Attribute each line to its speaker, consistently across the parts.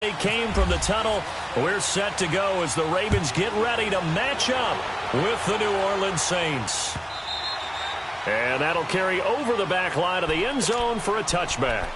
Speaker 1: They came from the tunnel. We're set to go as the Ravens get ready to match up with the New Orleans Saints. And that'll carry over the back line of the end zone for a touchback.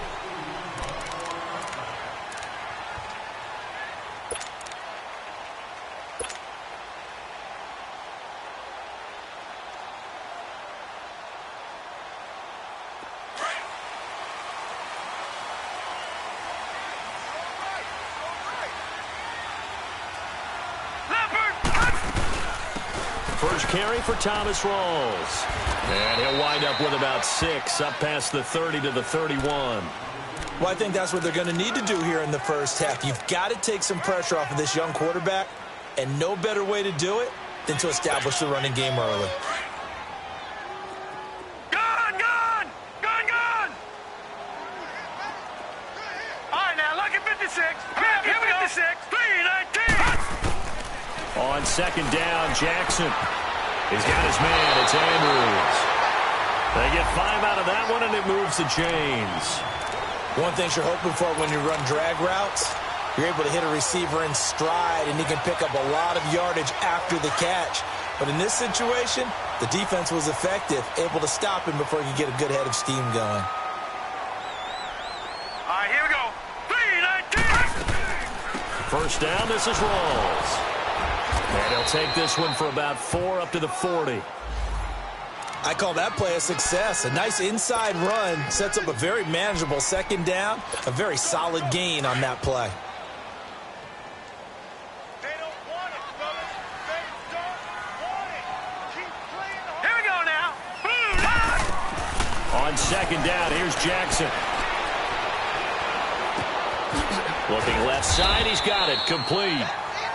Speaker 1: First carry for Thomas Rawls. And he'll wind up with about 6, up past the 30 to the 31.
Speaker 2: Well, I think that's what they're going to need to do here in the first half. You've got to take some pressure off of this young quarterback, and no better way to do it than to establish the running game early.
Speaker 3: Gone! All right, now, look at 56. Here we go. 56. 3-19.
Speaker 1: On second down, Jackson. He's got his man. It's Andrews. They get 5 out of that one, and it moves the chains.
Speaker 2: One thing you're hoping for when you run drag routes, you're able to hit a receiver in stride, and he can pick up a lot of yardage after the catch. But in this situation, the defense was effective, able to stop him before he could get a good head of steam going.
Speaker 3: All right, here we go. 3-19.
Speaker 1: First down, this is Rawls. And he'll take this one for about 4 up to the 40.
Speaker 2: I call that play a success. A nice inside run sets up a very manageable second down, a very solid gain on that play.
Speaker 3: They don't want it, fellas. They don't want it. Keep playing hard. Here we go now.
Speaker 1: On second down, here's Jackson. Looking left side, he's got it, complete.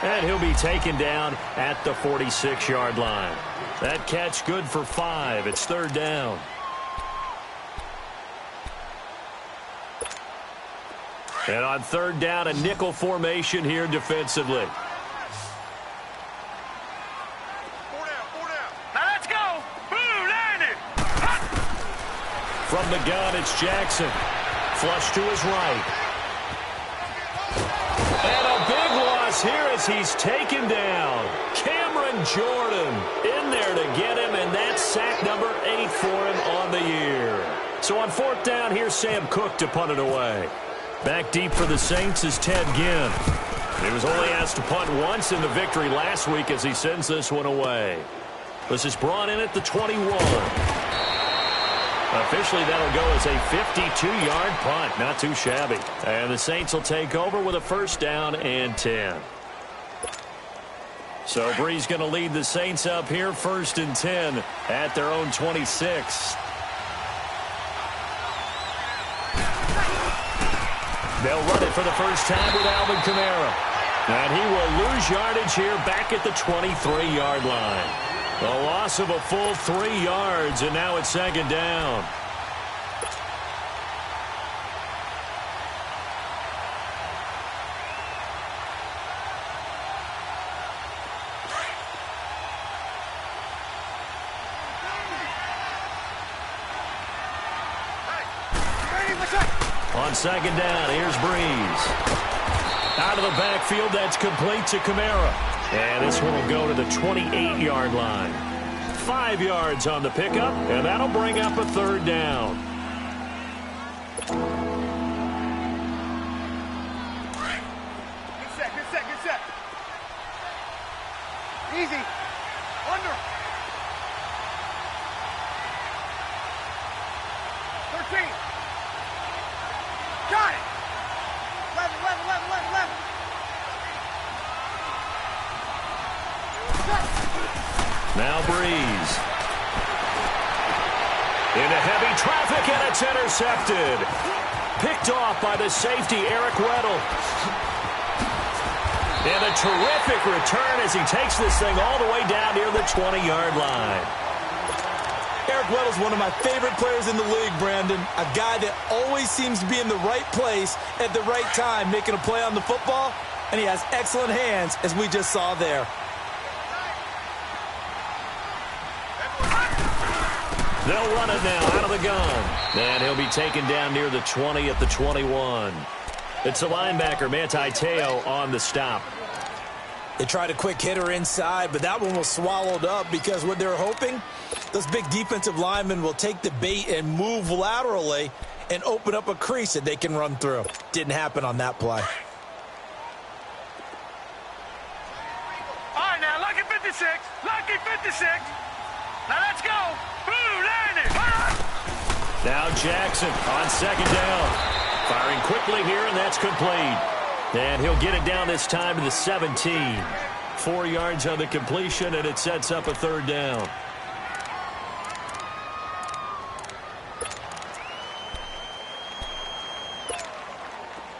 Speaker 1: And he'll be taken down at the 46-yard line. That catch good for 5. It's third down. And on third down, a nickel formation here defensively.
Speaker 3: 4 down. Now let's go. Landed.
Speaker 1: From the gun, it's Jackson. Flush to his right. And a big loss here as he's taken down. Cameron Jordan in there to get him, and that's sack number 8 for him on the year. So on fourth down, here's Sam Cook to punt it away. Back deep for the Saints is Ted Ginn. He was only asked to punt once in the victory last week as he sends this one away. This is brought in at the 21. Officially, that'll go as a 52-yard punt. Not too shabby. And the Saints will take over with a first down and 10. So Bree's going to lead the Saints up here, 1st and 10 at their own 26. They'll run it for the first time with Alvin Kamara. And he will lose yardage here back at the 23-yard line. A loss of a full 3 yards, and now it's second down. On second down, here's Breeze. Out of the backfield, that's complete to Kamara. And this one will go to the 28-yard line. 5 yards on the pickup, and that'll bring up a third down.
Speaker 3: Good set. Easy. Under. 13. Got it. 11.
Speaker 1: Now Breeze. Into heavy traffic, and it's intercepted. Picked off by the safety, Eric Weddle. And a terrific return as he takes this thing all the way down near the 20-yard line.
Speaker 2: Eric Weddle's one of my favorite players in the league, Brandon. A guy that always seems to be in the right place at the right time, making a play on the football, and he has excellent hands, as we just saw there.
Speaker 1: They'll run it now out of the gun. And he'll be taken down near the 20 at the 21. It's the linebacker, Manti Te'o, on the stop.
Speaker 2: They tried a quick hitter inside, but that one was swallowed up because what they're hoping, those big defensive linemen will take the bait and move laterally and open up a crease that they can run through. Didn't happen on that play.
Speaker 3: All right, now, lucky 56. Lucky 56. Now, let's go. Blue landing. All right.
Speaker 1: Now Jackson on second down. Firing quickly here, and that's complete. And he'll get it down this time to the 17. 4 yards on the completion, and it sets up a third down.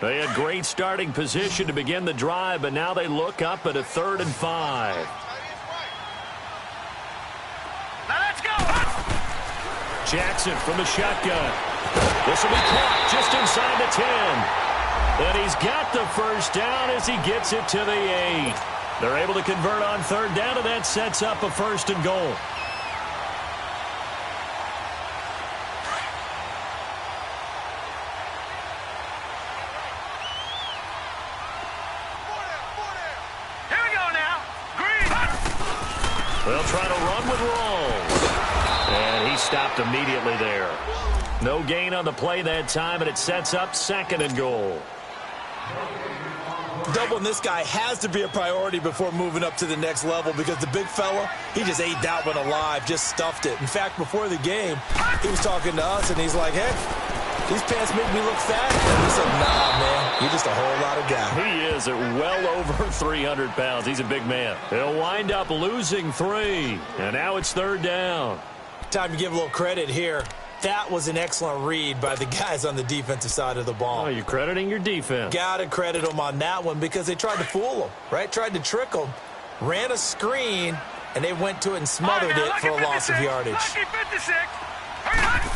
Speaker 1: They had great starting position to begin the drive, but now they look up at a 3rd and 5.
Speaker 3: Now, let's go.
Speaker 1: Jackson from the shotgun. This will be caught just inside the 10. And he's got the first down as he gets it to the 8. They're able to convert on 3rd down, and that sets up a 1st and goal.
Speaker 3: Here we go now. Green.
Speaker 1: They'll try to run with Rawls. And he stopped immediately there. No gain on the play that time, and it sets up 2nd and goal.
Speaker 2: Doubling this guy has to be a priority before moving up to the next level because the big fella, he just ate that one alive, just stuffed it. In fact, before the game, he was talking to us, and he's like, hey, these pants make me look fat. And we said, nah, man, you're just a whole lot of guy.
Speaker 1: He is at well over 300 pounds. He's a big man. He'll wind up losing 3, and now it's 3rd down.
Speaker 2: Time to give a little credit here. That was an excellent read by the guys on the defensive side of the ball.
Speaker 1: Oh, you're crediting your defense.
Speaker 2: Got to credit them on that one because they tried to fool them, right? Tried to trick them, ran a screen, and they went to it and smothered it for a loss of yardage.
Speaker 3: Lucky 56. Hurry up.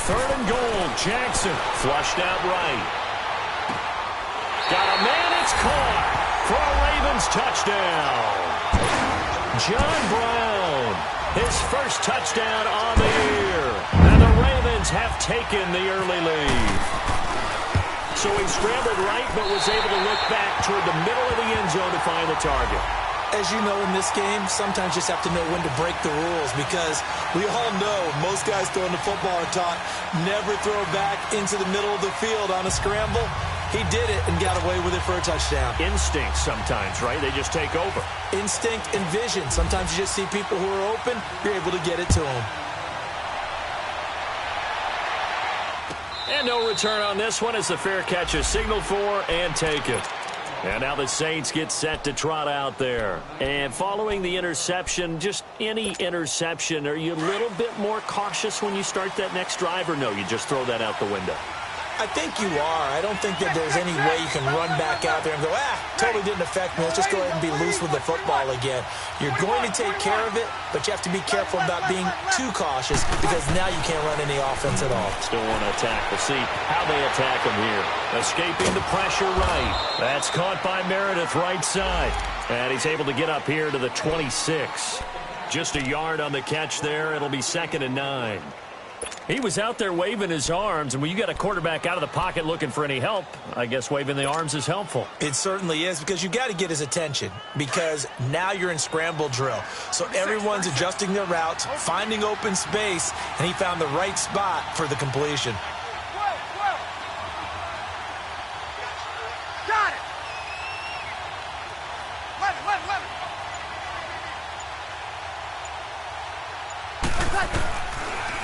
Speaker 1: 3rd and goal. Jackson flushed out right. Got a man. It's caught for a Ravens touchdown. John Brown. His first touchdown on the year. And the Ravens have taken the early lead. So he scrambled right, but was able to look back toward the middle of the end zone to find the target.
Speaker 2: As you know, in this game, sometimes you just have to know when to break the rules because we all know most guys throwing the football are taught never throw back into the middle of the field on a scramble. He did it and got away with it for a touchdown.
Speaker 1: Instinct sometimes, right? They just take over.
Speaker 2: Instinct and vision. Sometimes you just see people who are open, you're able to get it to them.
Speaker 1: And no return on this one as the fair catch is signaled for and taken. And now the Saints get set to trot out there. And following the interception, just any interception, are you a little bit more cautious when you start that next drive, or no, you just throw that out the window?
Speaker 2: I think you are. I don't think that there's any way you can run back out there and go, totally didn't affect me. Let's just go ahead and be loose with the football again. You're going to take care of it, but you have to be careful about being too cautious because now you can't run any offense at all.
Speaker 1: Still want to attack. We'll see how they attack him here. Escaping the pressure right. That's caught by Meredith right side. And he's able to get up here to the 26. Just a yard on the catch there. It'll be 2nd and 9. He was out there waving his arms, and when you got a quarterback out of the pocket looking for any help, I guess waving the arms is helpful.
Speaker 2: It certainly is because you got to get his attention because now you're in scramble drill. So everyone's adjusting their routes, finding open space, and he found the right spot for the completion.
Speaker 3: Got it. 11.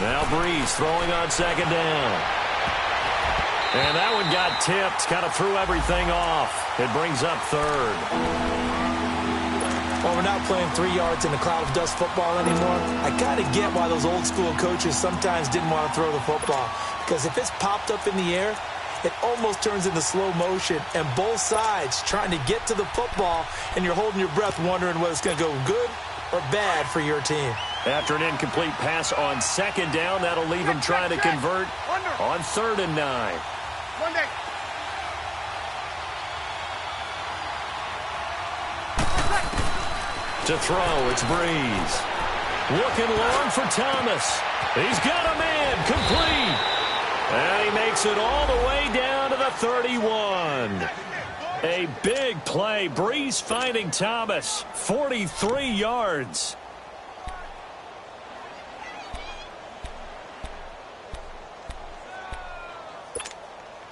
Speaker 1: Now Breeze throwing on 2nd down. And that one got tipped, kind of threw everything off. It brings up 3rd.
Speaker 2: Well, we're not playing 3 yards in a cloud of dust football anymore. I kind of get why those old school coaches sometimes didn't want to throw the football. Because if it's popped up in the air, it almost turns into slow motion. And both sides trying to get to the football, and you're holding your breath wondering whether it's going to go good or bad for your team.
Speaker 1: After an incomplete pass on 2nd down, that'll leave him trying to convert on 3rd and 9. To throw, it's Breeze. Looking long for Thomas. He's got a man, complete. And he makes it all the way down to the 31. A big play. Breeze finding Thomas. 43 yards.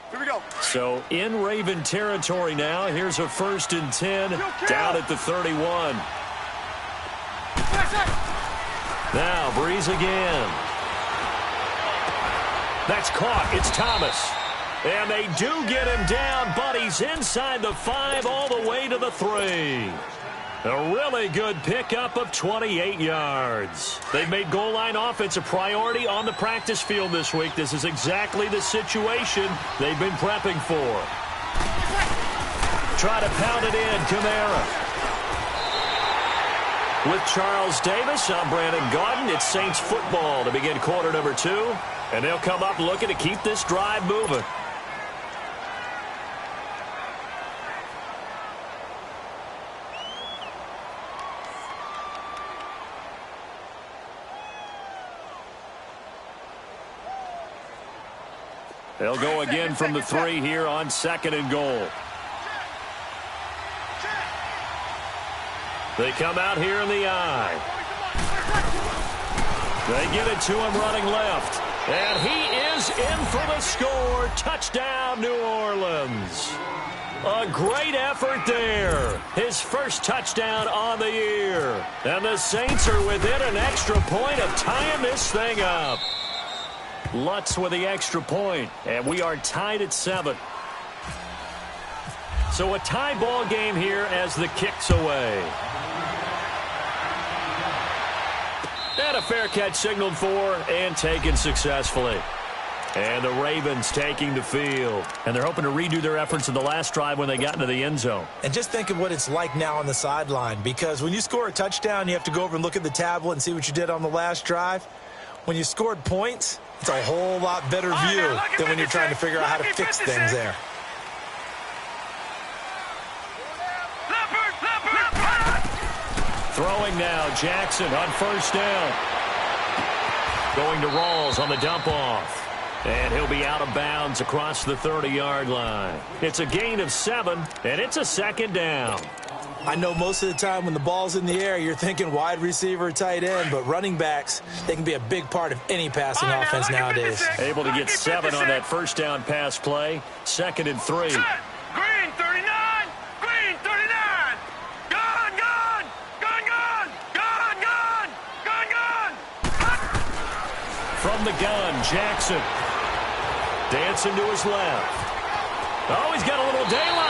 Speaker 3: Here we go.
Speaker 1: So in Raven territory now. Here's a 1st and 10 down at the 31. Now Breeze again. That's caught. It's Thomas. And they do get him down, but he's inside the 5 all the way to the 3. A really good pickup of 28 yards. They've made goal line offense a priority on the practice field this week. This is exactly the situation they've been prepping for. Try to pound it in, Kamara. With Charles Davis, I'm Brandon Gaudin. It's Saints football to begin quarter number 2. And they'll come up looking to keep this drive moving. They'll go again from the 3 here on 2nd and goal. They come out here in the eye. They get it to him running left. And he is in for the score. Touchdown, New Orleans. A great effort there. His first touchdown on the year. And the Saints are within an extra point of tying this thing up. Lutz with the extra point, and we are tied at 7. So a tie ball game here as the kick's away. And a fair catch signaled for and taken successfully. And the Ravens taking the field. And they're hoping to redo their efforts in the last drive when they got into the end zone.
Speaker 2: And just think of what it's like now on the sideline, because when you score a touchdown, you have to go over and look at the tablet and see what you did on the last drive. When you scored points, it's a whole lot better view than when you're trying to figure out how to fix things there.
Speaker 1: Throwing now, Jackson on 1st down. Going to Rawls on the dump-off. And he'll be out of bounds across the 30-yard line. It's a gain of 7, and it's a 2nd down.
Speaker 2: I know most of the time when the ball's in the air, you're thinking wide receiver, tight end, but running backs, they can be a big part of any passing offense nowadays.
Speaker 1: Able to get 7 on that 1st down pass play. 2nd and 3.
Speaker 3: Green 39. Green 39. Gun, gun. Gun, gun. Gun, gun. Gun, gun.
Speaker 1: From the gun, Jackson. Dancing to his left. Oh, he's got a little daylight.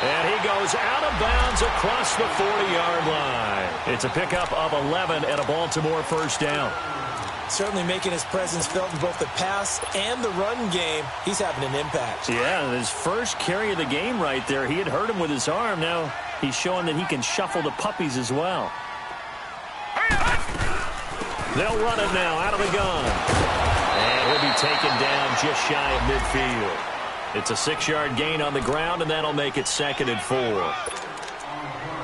Speaker 1: And he goes out of bounds across the 40-yard line. It's a pickup of 11 and a Baltimore 1st down.
Speaker 2: Certainly making his presence felt in both the pass and the run game. He's having an impact.
Speaker 1: Yeah, his first carry of the game right there. He had hurt him with his arm. Now he's showing that he can shuffle the puppies as well. They'll run it now out of the gun. And he'll be taken down just shy of midfield. It's a 6-yard gain on the ground, and that'll make it 2nd and 4.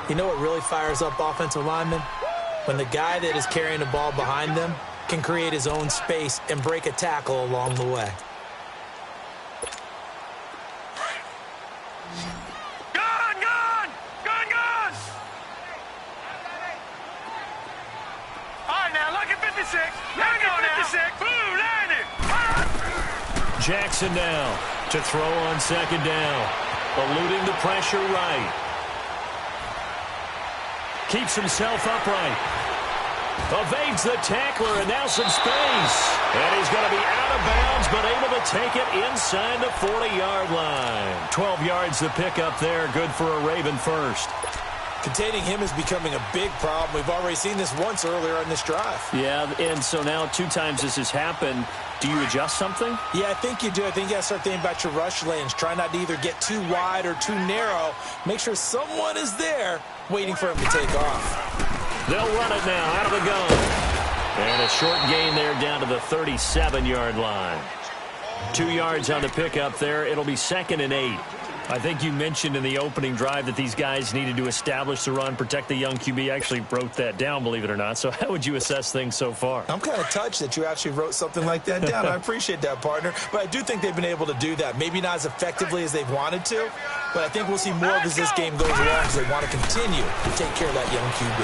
Speaker 2: You know what really fires up offensive linemen? When the guy that is carrying the ball behind them can create his own space and break a tackle along the way.
Speaker 3: Gun, gun. Gun, gun. All right, now, look at 56. Look at 56. Blue, landed.
Speaker 1: Jackson now to throw on 2nd down. Eluding the pressure right. Keeps himself upright. Evades the tackler, and now some space. And he's going to be out of bounds, but able to take it inside the 40-yard line. 12 yards to pick up there. Good for a Raven first.
Speaker 2: Containing him is becoming a big problem. We've already seen this once earlier in this drive.
Speaker 1: Yeah, and so now 2 times this has happened. Do you adjust something?
Speaker 2: Yeah, I think you do. I think you got to start thinking about your rush lanes. Try not to either get too wide or too narrow. Make sure someone is there waiting for him to take off.
Speaker 1: They'll run it now out of the gun. And a short gain there down to the 37-yard line. 2 yards on the pickup there. It'll be 2nd and 8. I think you mentioned in the opening drive that these guys needed to establish the run, protect the young QB. Actually wrote that down, believe it or not. So how would you assess things so far?
Speaker 2: I'm kind of touched that you actually wrote something like that down. I appreciate that, partner. But I do think they've been able to do that. Maybe not as effectively as they've wanted to, but I think we'll see more of as this game goes along because they want to continue to take care of that young QB.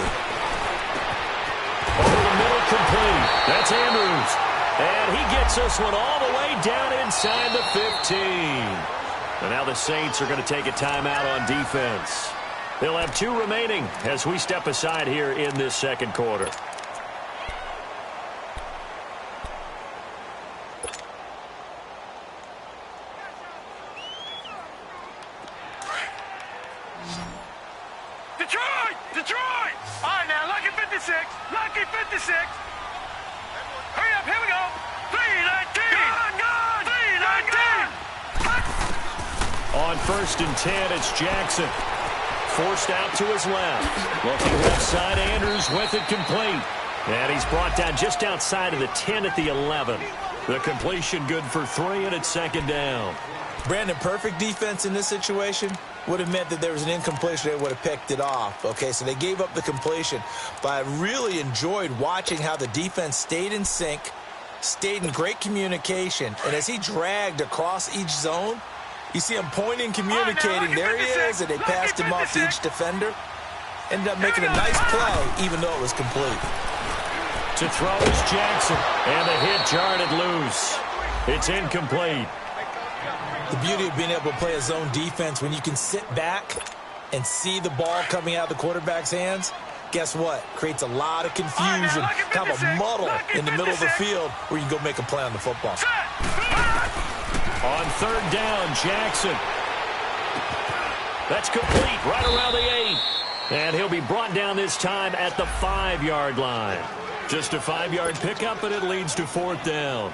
Speaker 1: Over the middle, complete. That's Andrews. And he gets this one all the way down inside the 15. And now the Saints are going to take a timeout on defense. They'll have 2 remaining as we step aside here in this second quarter.
Speaker 3: Detroit! Detroit! All right, now, lucky 56. Lucky 56. Hurry up, here we go. 319. Gone! 319.
Speaker 1: On 1st and 10, it's Jackson. Forced out to his left. Looking left side, Andrews with it complete. And he's brought down just outside of the 10 at the 11. The completion good for 3, and it's 2nd down.
Speaker 2: Brandon, perfect defense in this situation would have meant that there was an incompletion. They would have picked it off. Okay, so they gave up the completion. But I really enjoyed watching how the defense stayed in sync, stayed in great communication. And as he dragged across each zone, you see him pointing, communicating. There he is, and they passed him off to each defender. Ended up making a nice play, even though it was complete.
Speaker 1: To throw is Jackson, and the hit jarred it loose. It's incomplete.
Speaker 2: The beauty of being able to play a zone defense when you can sit back and see the ball coming out of the quarterback's hands, guess what? Creates a lot of confusion, kind of a muddle in the middle of the field where you can go make a play on the football.
Speaker 1: On 3rd down, Jackson. That's complete right around the 8. And he'll be brought down this time at the 5-yard line. Just a 5-yard pickup, and it leads to 4th down.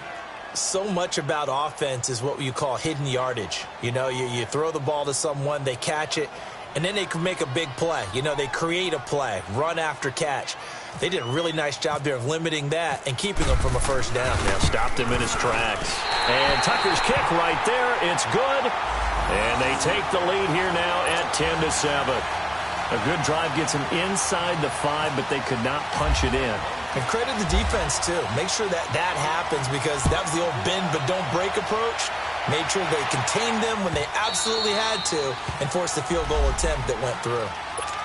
Speaker 2: So much about offense is what you call hidden yardage. You know, you throw the ball to someone, they catch it, and then they can make a big play. You know, they create a play, run after catch. They did a really nice job there of limiting that and keeping him from a 1st down.
Speaker 1: Yeah, stopped him in his tracks. And Tucker's kick right there. It's good. And they take the lead here now at 10-7. A good drive gets them inside the 5, but they could not punch it in.
Speaker 2: And credit the defense, too. Make sure that happens because that was the old bend but don't break approach. Made sure they contained them when they absolutely had to and forced the field goal attempt that went through.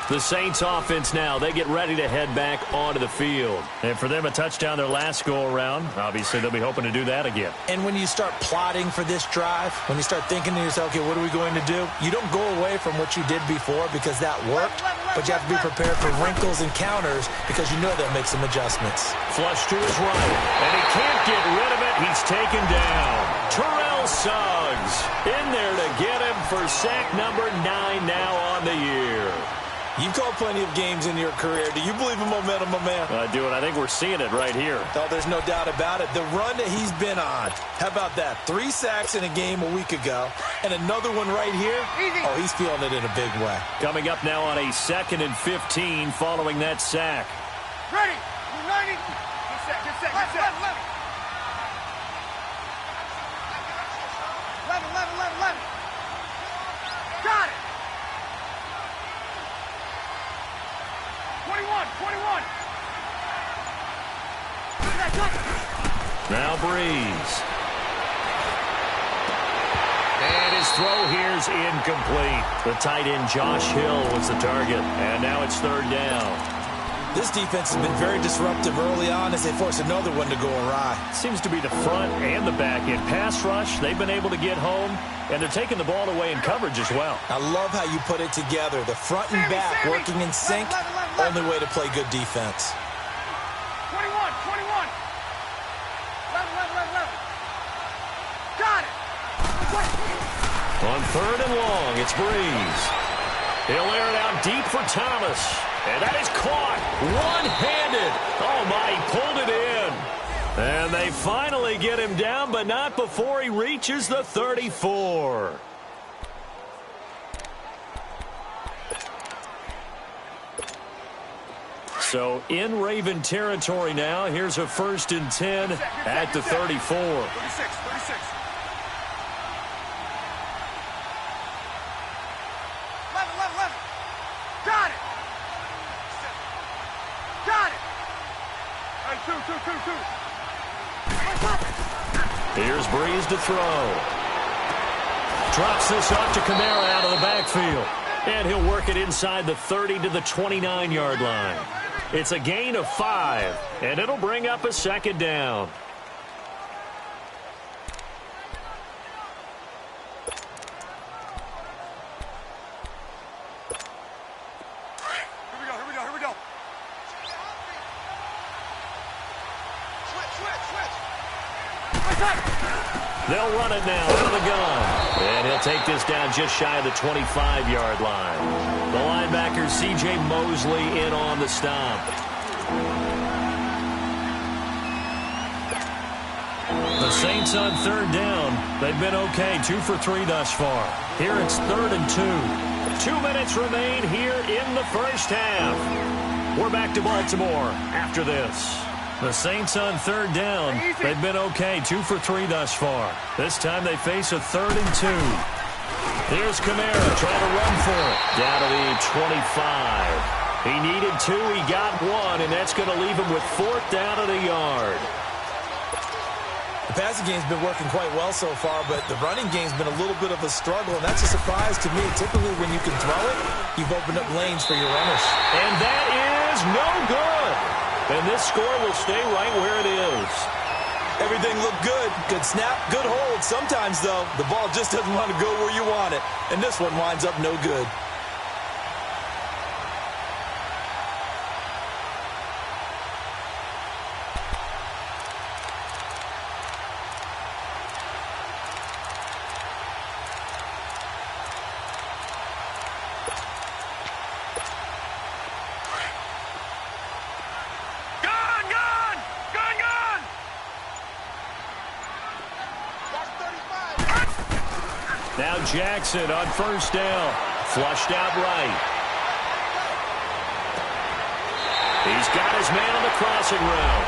Speaker 1: The Saints offense now, they get ready to head back onto the field. And for them, a touchdown their last go-around. Obviously, they'll be hoping to do that again.
Speaker 2: And when you start plotting for this drive, when you start thinking to yourself, okay, what are we going to do? You don't go away from what you did before because that worked, but you have to be prepared for wrinkles and counters because you know they'll make some adjustments.
Speaker 1: Flush to his right, and he can't get rid of it. He's taken down. Terrell Suggs in there to get him for sack number 9 now on the year.
Speaker 2: You've called plenty of games in your career. Do you believe in momentum, my man?
Speaker 1: I do, and I think we're seeing it right here.
Speaker 2: Oh, there's no doubt about it. The run that he's been on, how about that? 3 sacks in a game a week ago, and another one right here. Oh, he's feeling it in a big way.
Speaker 1: Coming up now on a 2nd and 15 following that sack.
Speaker 3: Ready. 90. Good set. Good set. Good set. 11. Got it. 21.
Speaker 1: Now Breeze. And his throw here's incomplete. The tight end Josh Hill was the target. And now it's 3rd down.
Speaker 2: This defense has been very disruptive early on as they force another one to go awry.
Speaker 1: Seems to be the front and the back end. Pass rush, they've been able to get home, and they're taking the ball away in coverage as well.
Speaker 2: I love how you put it together. The front and back working in sync, only way to play good defense.
Speaker 3: 21. 11. Got it.
Speaker 1: On 3rd and long, it's Breeze. He'll air it out deep for Thomas. And that is caught one-handed. Oh, my, he pulled it in. And they finally get him down, but not before he reaches the 34. So in Raven territory now. Here's a 1st and 10 at the 34.
Speaker 3: 36. Got it. Got it. Hey, two.
Speaker 1: Here's Breeze to throw. Drops this off to Kamara out of the backfield. And he'll work it inside the 30 to the 29-yard line. It's a gain of 5, and it'll bring up a second down.
Speaker 3: Here we go. Switch.
Speaker 1: They'll run it now out of the gun. And he'll take this down just shy of the 25-yard line. The linebacker, C.J. Mosley, in on the stop. The Saints on third down. They've been okay, 2 for 3 thus far. Here it's 3rd and 2. 2 minutes remain here in the first half. We're back to Baltimore after this. The Saints on third down. They've been okay, 2 for 3 thus far. This time they face a 3rd and 2. Here's Kamara trying to run for it. Down to the 25. He needed 2, he got 1, and that's going to leave him with 4th down at a yard.
Speaker 2: The passing game's been working quite well so far, but the running game's been a little bit of a struggle, and that's a surprise to me. Typically, when you can throw it, you've opened up lanes for your runners.
Speaker 1: And that is no good. And this score will stay right where it is.
Speaker 2: Everything looked good. Good snap, good hold. Sometimes, though, the ball just doesn't want to go where you want it. And this one winds up no good.
Speaker 1: Now Jackson on first down. Flushed out right. He's got his man on the crossing route.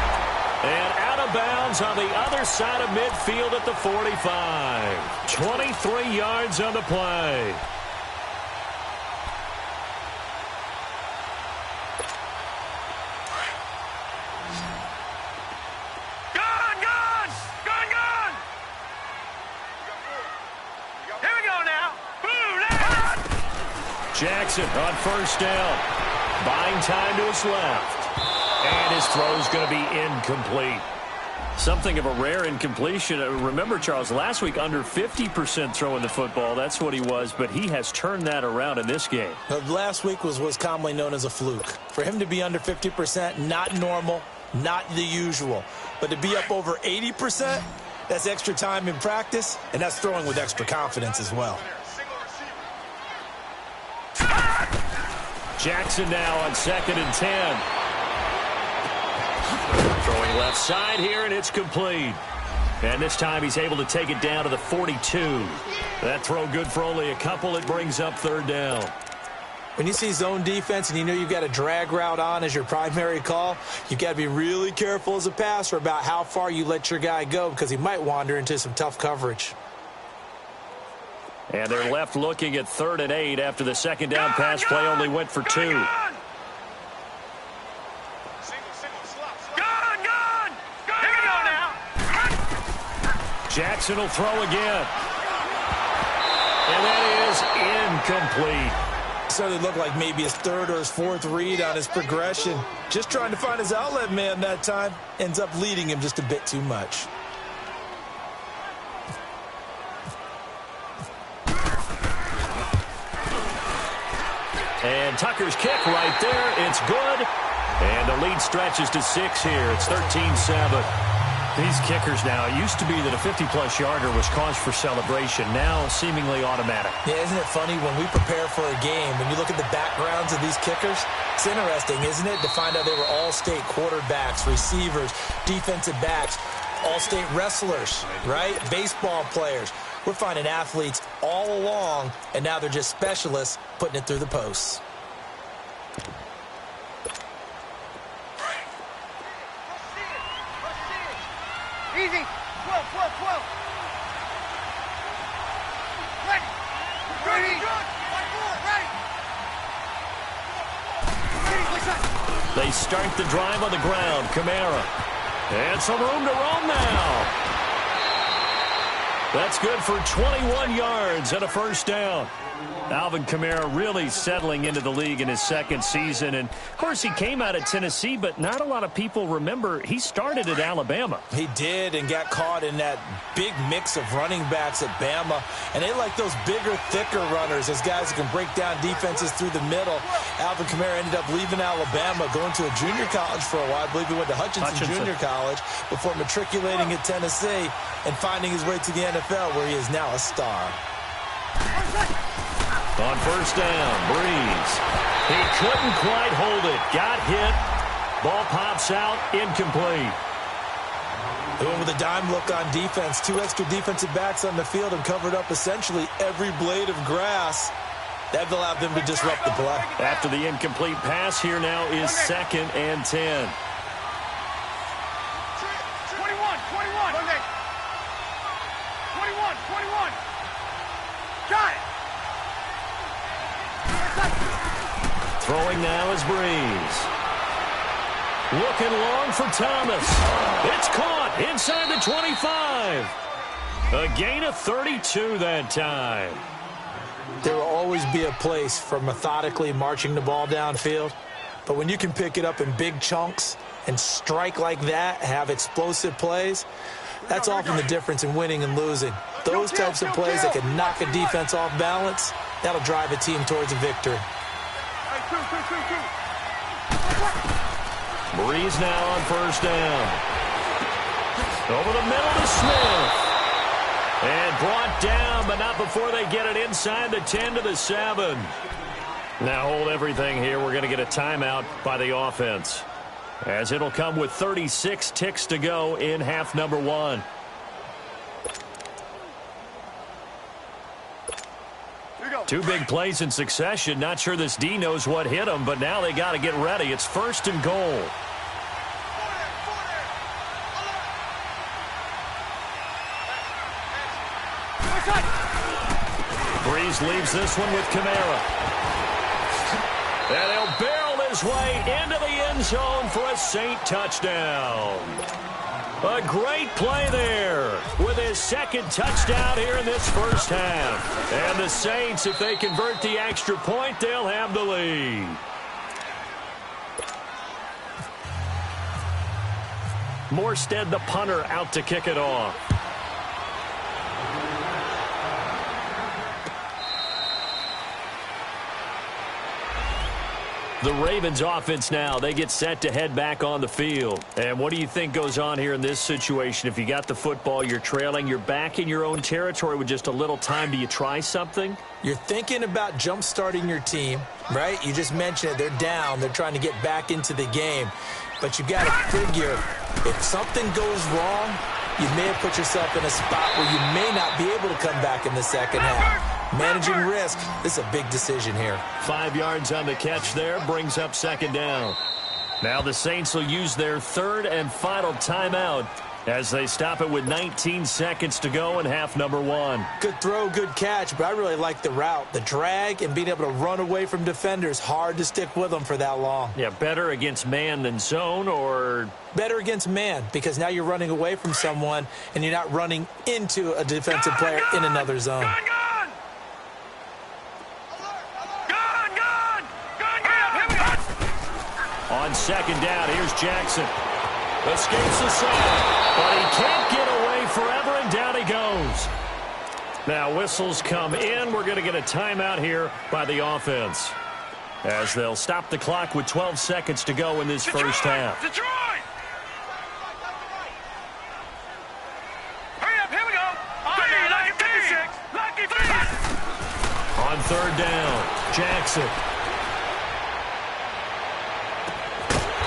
Speaker 1: And out of bounds on the other side of midfield at the 45. 23 yards on the play. Jackson on first down. Buying time to his left. And his throw's going to be incomplete. Something of a rare incompletion. Remember, Charles, last week under 50% throwing the football. That's what he was, but he has turned that around in this game.
Speaker 2: Last week was commonly known as a fluke. For him to be under 50%, not normal, not the usual. But to be up over 80%, that's extra time in practice, and that's throwing with extra confidence as well.
Speaker 1: Jackson now on 2nd and 10. Throwing left side here, and it's complete. And this time he's able to take it down to the 42. That throw good for only a couple. It brings up 3rd down.
Speaker 2: When you see zone defense and you know you've got a drag route on as your primary call, you've got to be really careful as a passer about how far you let your guy go because he might wander into some tough coverage.
Speaker 1: And they're left looking at 3rd and 8 after the second down pass play only went for 2.
Speaker 3: Gone! Here we go now.
Speaker 1: Jackson will throw again. And that is incomplete.
Speaker 2: Certainly looked like maybe his 3rd or his 4th read on his progression. Just trying to find his outlet man that time. Ends up leading him just a bit too much.
Speaker 1: And Tucker's kick right there. It's good. And the lead stretches to 6 here. It's 13-7. These kickers now, it used to be that a 50-plus yarder was cause for celebration. Now seemingly automatic.
Speaker 2: Yeah, isn't it funny when we prepare for a game, when you look at the backgrounds of these kickers, it's interesting, isn't it, to find out they were all-state quarterbacks, receivers, defensive backs, all-state wrestlers, right? Baseball players. We're finding athletes all along, and now they're just specialists putting it through the posts.
Speaker 3: Easy. 12. Ready. Ready. Ready.
Speaker 1: They start the drive on the ground. Kamara. And some room to roam now. That's good for 21 yards and a first down. Alvin Kamara really settling into the league in his second season. And, of course, he came out of Tennessee, but not a lot of people remember he started at Alabama.
Speaker 2: He did and got caught in that big mix of running backs at Bama. And they like those bigger, thicker runners, those guys who can break down defenses through the middle. Alvin Kamara ended up leaving Alabama, going to a junior college for a while. I believe he went to Hutchinson Junior College before matriculating at Tennessee and finding his way to the NFL, where he is now a star.
Speaker 1: On first down, Breeze. He couldn't quite hold it. Got hit. Ball pops out, incomplete.
Speaker 2: They went with a dime look on defense. 2 extra defensive backs on the field and covered up essentially every blade of grass. That allowed them to disrupt the play.
Speaker 1: After the incomplete pass, here now is 2nd and 10.
Speaker 3: 21. Got it.
Speaker 1: Throwing now is Breeze. Looking long for Thomas. It's caught inside the 25. A gain of 32 that time.
Speaker 2: There will always be a place for methodically marching the ball downfield. But when you can pick it up in big chunks and strike like that, have explosive plays, that's often the difference in winning and losing. Those types of plays that can knock a defense off balance, that'll drive a team towards a victory.
Speaker 1: Breeze now on first down. Over the middle to Smith. And brought down, but not before they get it inside the 10 to the 7. Now hold everything here. We're going to get a timeout by the offense, as it'll come with 36 ticks to go in half number 1. Two big plays in succession. Not sure this D knows what hit him, but now they got to get ready. It's 1st and goal. Breeze leaves this one with Kamara. And he'll barrel his way into the end zone for a Saint touchdown. A great play there with his 2nd touchdown here in this first half. And the Saints, if they convert the extra point, they'll have the lead. Morstead, the punter, out to kick it off. The Ravens offense now, they get set to head back on the field. And what do you think goes on here in this situation? If you got the football, you're trailing, you're back in your own territory with just a little time. Do you try something?
Speaker 2: You're thinking about jump-starting your team, right? You just mentioned it. They're down. They're trying to get back into the game. But you got to figure, if something goes wrong, you may have put yourself in a spot where you may not be able to come back in the second half. Managing risk, this is a big decision here.
Speaker 1: 5 yards on the catch there, brings up 2nd down. Now the Saints will use their 3rd and final timeout as they stop it with 19 seconds to go in half number 1.
Speaker 2: Good throw, good catch, but I really like the route. The drag and being able to run away from defenders, hard to stick with them for that long.
Speaker 1: Yeah, better against man than zone, or?
Speaker 2: Better against man, because now you're running away from someone and you're not running into a defensive player in another zone.
Speaker 1: On 2nd down, here's Jackson. Escapes the sack, but he can't get away forever, and down he goes. Now whistles come in. We're going to get a timeout here by the offense, as they'll stop the clock with 12 seconds to go in this first half.
Speaker 3: Detroit! Hurry up, here we go. Lucky 56.
Speaker 1: On 3rd down, Jackson.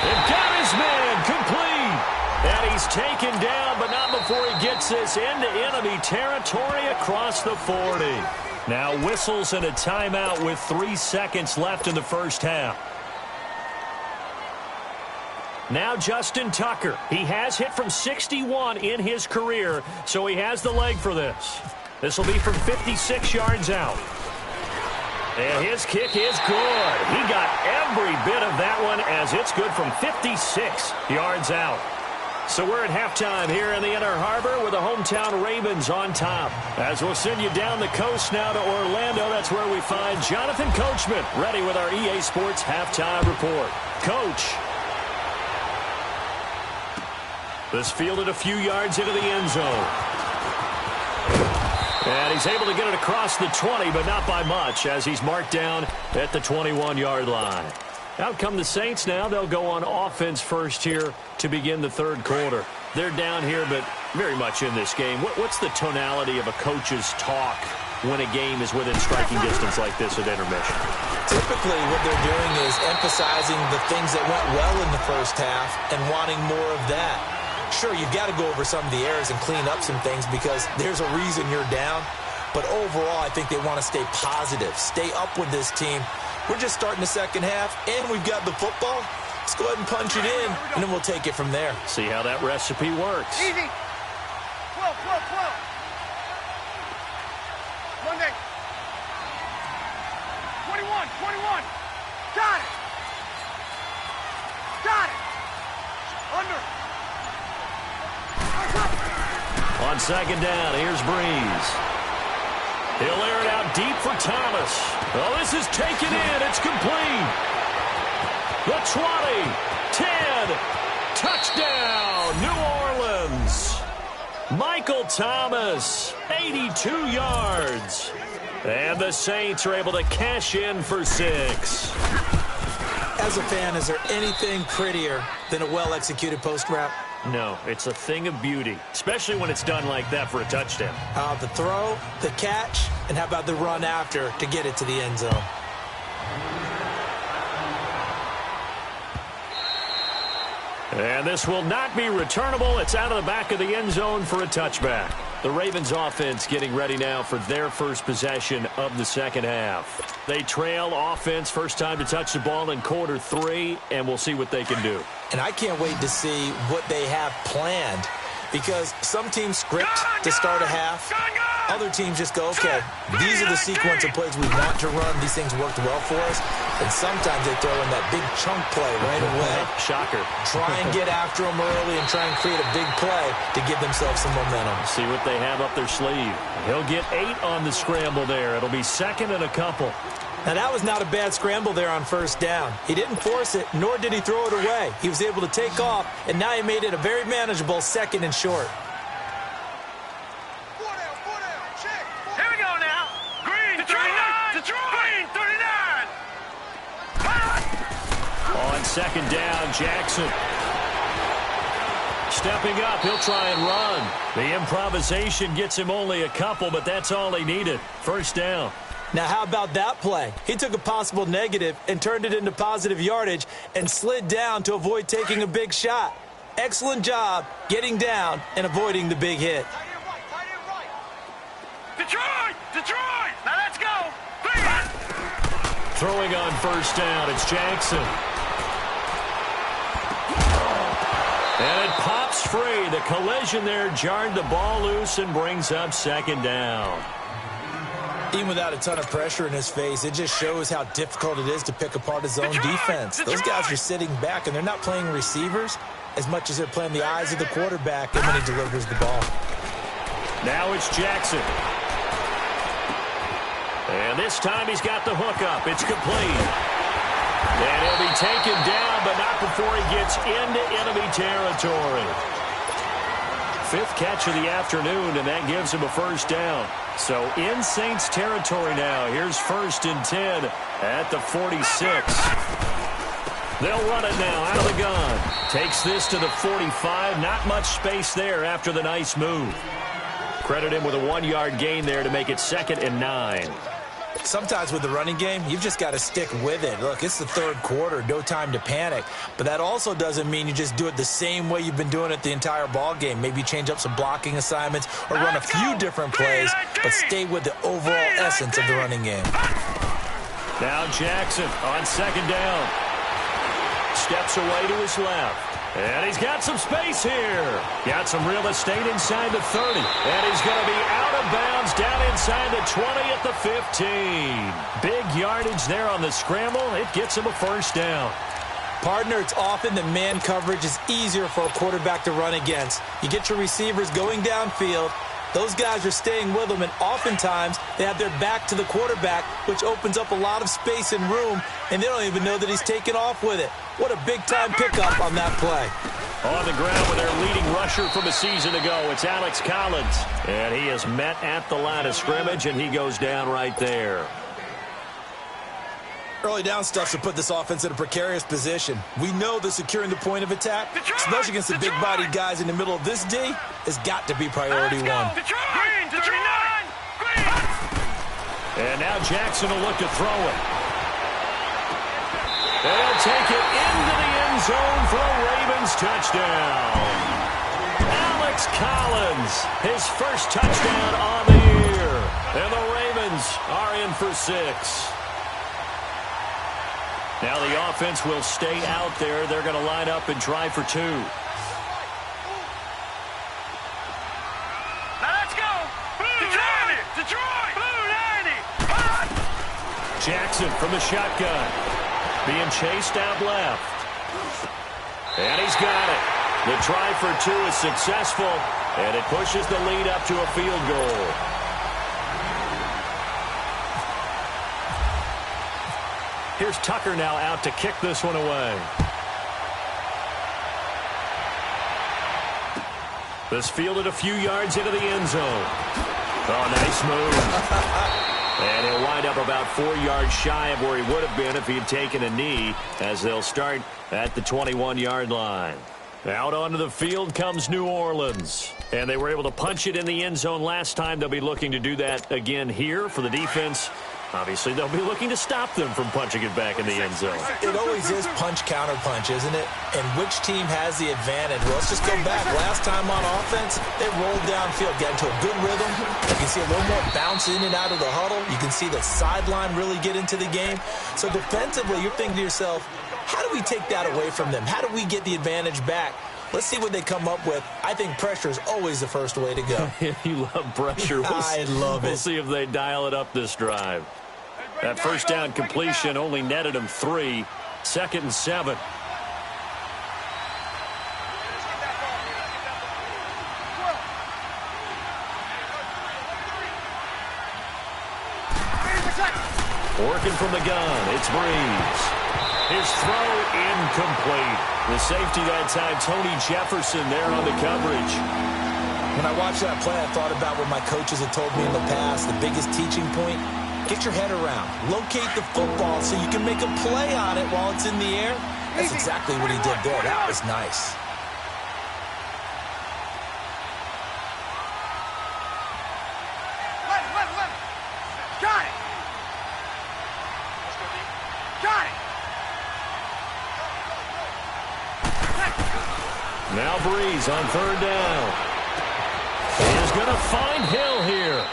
Speaker 1: They've got his man complete. And he's taken down, but not before he gets this into enemy territory across the 40. Now whistles and a timeout with 3 seconds left in the first half. Now Justin Tucker. He has hit from 61 in his career, so he has the leg for this. This will be from 56 yards out. And his kick is good. He got every bit of that one, as it's good from 56 yards out. So we're at halftime here in the Inner Harbor with the hometown Ravens on top. As we'll send you down the coast now to Orlando, that's where we find Jonathan Coachman ready with our EA Sports halftime report. Coach. This fielded a few yards into the end zone. And he's able to get it across the 20, but not by much, as he's marked down at the 21-yard line. Out come the Saints now. They'll go on offense first here to begin the third quarter. They're down here, but very much in this game. What's the tonality of a coach's talk when a game is within striking distance like this at intermission?
Speaker 2: Typically, what they're doing is emphasizing the things that went well in the first half and wanting more of that. Sure, you've got to go over some of the errors and clean up some things because there's a reason you're down. But overall, I think they want to stay positive, stay up with this team. We're just starting the second half, and we've got the football. Let's go ahead and punch it in, and then we'll take it from there.
Speaker 1: See how that recipe works.
Speaker 3: Easy. 12. Monday. 21. Got it. Under.
Speaker 1: On second down, here's Breeze. He'll air it out deep for Thomas. Oh, this is taken in. It's complete. The 20, 10, touchdown, New Orleans. Michael Thomas, 82 yards. And the Saints are able to cash in for 6.
Speaker 2: As a fan, is there anything prettier than a well-executed post route?
Speaker 1: No, it's a thing of beauty, especially when it's done like that for a touchdown.
Speaker 2: The throw, the catch, and how about the run after to get it to the end zone?
Speaker 1: And this will not be returnable. It's out of the back of the end zone for a touchback. The Ravens offense getting ready now for their first possession of the second half. They trail offense, first time to touch the ball in quarter 3, and we'll see what they can do.
Speaker 2: And I can't wait to see what they have planned, because some teams script to start a half. Other teams just go, okay, these are the sequence of plays we want to run. These things worked well for us. And sometimes they throw in that big chunk play right away.
Speaker 1: Shocker.
Speaker 2: Try and get after them early and try and create a big play to give themselves some momentum.
Speaker 1: See what they have up their sleeve. He'll get 8 on the scramble there. It'll be second and a couple.
Speaker 2: Now, that was not a bad scramble there on first down. He didn't force it, nor did he throw it away. He was able to take off, and now he made it a very manageable second and short.
Speaker 3: Here we go now. Green, 39. Green, 39.
Speaker 1: On second down, Jackson. Stepping up, he'll try and run. The improvisation gets him only a couple, but that's all he needed. First down.
Speaker 2: Now, how about that play? He took a possible negative and turned it into positive yardage and slid down to avoid taking a big shot. Excellent job getting down and avoiding the big hit.
Speaker 3: Detroit! Now let's go!
Speaker 1: Throwing on first down, it's Jackson. And it pops free. The collision there jarred the ball loose and brings up second down.
Speaker 2: Even without a ton of pressure in his face, it just shows how difficult it is to pick apart his own defense. Those guys are sitting back, and they're not playing receivers as much as they're playing the eyes of the quarterback and when he delivers the ball.
Speaker 1: Now it's Jackson. And this time he's got the hook up. It's complete. And he'll be taken down, but not before he gets into enemy territory. 5th catch of the afternoon, and that gives him a first down. So in Saints territory now. Here's 1st and 10 at the 46. They'll run it now out of the gun. Takes this to the 45. Not much space there after the nice move. Credit him with a 1-yard gain there to make it 2nd and 9.
Speaker 2: Sometimes with the running game, you've just got to stick with it. Look, it's the third quarter, no time to panic. But that also doesn't mean you just do it the same way you've been doing it the entire ball game. Maybe change up some blocking assignments or run a few different plays, but stay with the overall essence of the running game.
Speaker 1: Now Jackson on second down. Steps away to his left. And he's got some space here. Got some real estate inside the 30. And he's going to be out of bounds down inside the 20 at the 15. Big yardage there on the scramble. It gets him a first down.
Speaker 2: Partner, it's often that man coverage is easier for a quarterback to run against. You get your receivers going downfield. Those guys are staying with them, and oftentimes they have their back to the quarterback, which opens up a lot of space and room, and they don't even know that he's taken off with it. What a big-time pickup on that play.
Speaker 1: On the ground with their leading rusher from a season ago, it's Alex Collins. And he is met at the line of scrimmage, and he goes down right there.
Speaker 2: Early down stuff to put this offense in a precarious position. We know that securing the point of attack, especially against the big-bodied guys in the middle of this D, has got to be priority one.
Speaker 3: Green, 39. Green.
Speaker 1: And now Jackson will look to throw it. And he'll take it into the end zone for a Ravens touchdown. Alex Collins, his first touchdown on the year. And the Ravens are in for 6. Now the offense will stay out there. They're going to line up and try for 2.
Speaker 3: Now let's go. Blue 90. Detroit. Blue 90.
Speaker 1: Jackson from the shotgun. Being chased out left. And he's got it. The try for 2 is successful. And it pushes the lead up to a field goal. Here's Tucker now out to kick this one away. This fielded a few yards into the end zone. Oh, nice move. And he'll wind up about 4 yards shy of where he would have been if he had taken a knee, as they'll start at the 21-yard line. Out onto the field comes New Orleans. And they were able to punch it in the end zone last time. They'll be looking to do that again here for the defense. Obviously, they'll be looking to stop them from punching it back in the end zone.
Speaker 2: It always is punch-counter-punch, isn't it? And which team has the advantage? Well, let's just go back. Last time on offense, they rolled downfield, got into a good rhythm. You can see a little more bounce in and out of the huddle. You can see the sideline really get into the game. So defensively, you're thinking to yourself, how do we take that away from them? How do we get the advantage back? Let's see what they come up with. I think pressure is always the first way to go.
Speaker 1: You love pressure.
Speaker 2: I love it.
Speaker 1: We'll see if they dial it up this drive. That first down completion only netted him 3. 2nd and 7. Working from the gun, it's Breeze. His throw incomplete. The safety that time, Tony Jefferson there on the coverage.
Speaker 2: When I watched that play, I thought about what my coaches had told me in the past. The biggest teaching point, get your head around. Locate the football so you can make a play on it while it's in the air. That's exactly what he did there. That was nice.
Speaker 3: Got it. Got it.
Speaker 1: Now Breeze on 3rd down. He's going to find Hill here.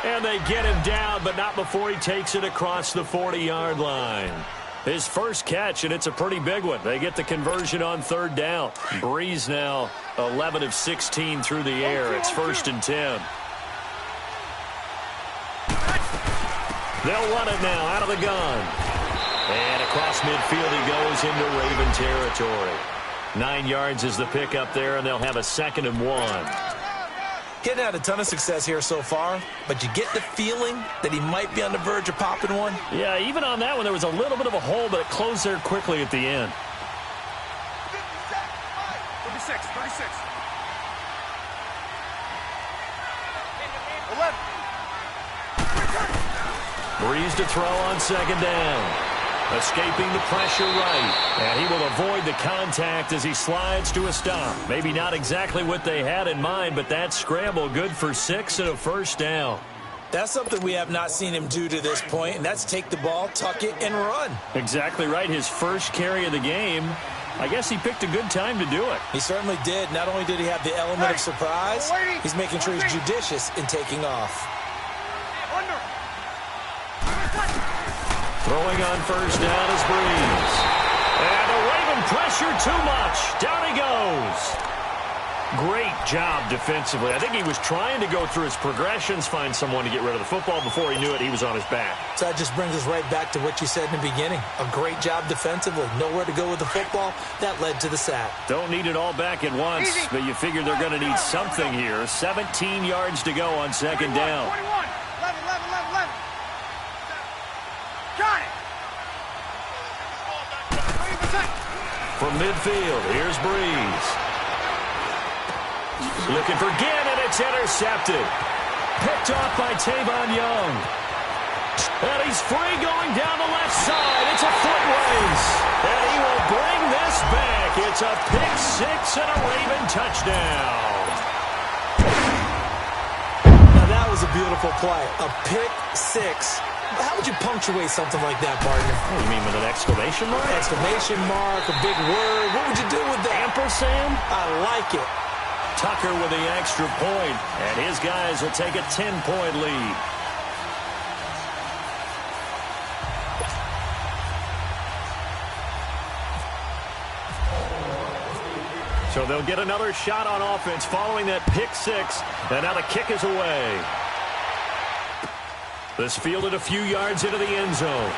Speaker 1: And they get him down, but not before he takes it across the 40-yard line. His first catch, and it's a pretty big one. They get the conversion on 3rd down. Breeze now 11 of 16 through the air. It's 1st and 10. They'll run it now out of the gun. And across midfield he goes into Raven territory. 9 yards is the pickup there, and they'll have a 2nd and 1.
Speaker 2: Getting had a ton of success here so far, but you get the feeling that he might be on the verge of popping one.
Speaker 1: Yeah, even on that one, there was a little bit of a hole, but it closed there quickly at the end.
Speaker 3: 36. 11.
Speaker 1: Breeze to throw on 2nd down. Escaping the pressure right. And he will avoid the contact as he slides to a stop. Maybe not exactly what they had in mind, but that scramble good for 6 and a 1st down.
Speaker 2: That's something we have not seen him do to this point, and that's take the ball, tuck it, and run.
Speaker 1: Exactly right. His first carry of the game. I guess he picked a good time to do it.
Speaker 2: He certainly did. Not only did he have the element of surprise, he's making sure he's judicious in taking off.
Speaker 1: Throwing on 1st down is Breeze. And the Ravens Applying pressure too much. Down he goes. Great job defensively. I think he was trying to go through his progressions, find someone to get rid of the football. Before he knew it, he was on his back.
Speaker 2: So that just brings us right back to what you said in the beginning. A great job defensively. Nowhere to go with the football. That led to the sack.
Speaker 1: Don't need it all back at once, but you figure they're going to need something here. 17 yards to go on second down.
Speaker 3: 21, 11. Got it.
Speaker 1: From midfield, here's Breeze. Looking for Ginn, and it's intercepted. Picked off by Tavon Young. And he's free going down the left side. It's a foot race. And he will bring this back. It's a pick six and a Raven touchdown.
Speaker 2: Now that was a beautiful play. A pick six. How would you punctuate something like that, partner?
Speaker 1: What do you mean, with an exclamation mark?
Speaker 2: Exclamation mark, a big word. What would you do with that?
Speaker 1: Ampersand?
Speaker 2: I like it.
Speaker 1: Tucker with the extra point, and his guys will take a 10-point lead. So they'll get another shot on offense following that pick six, and now the kick is away. This fielded a few yards into the end zone.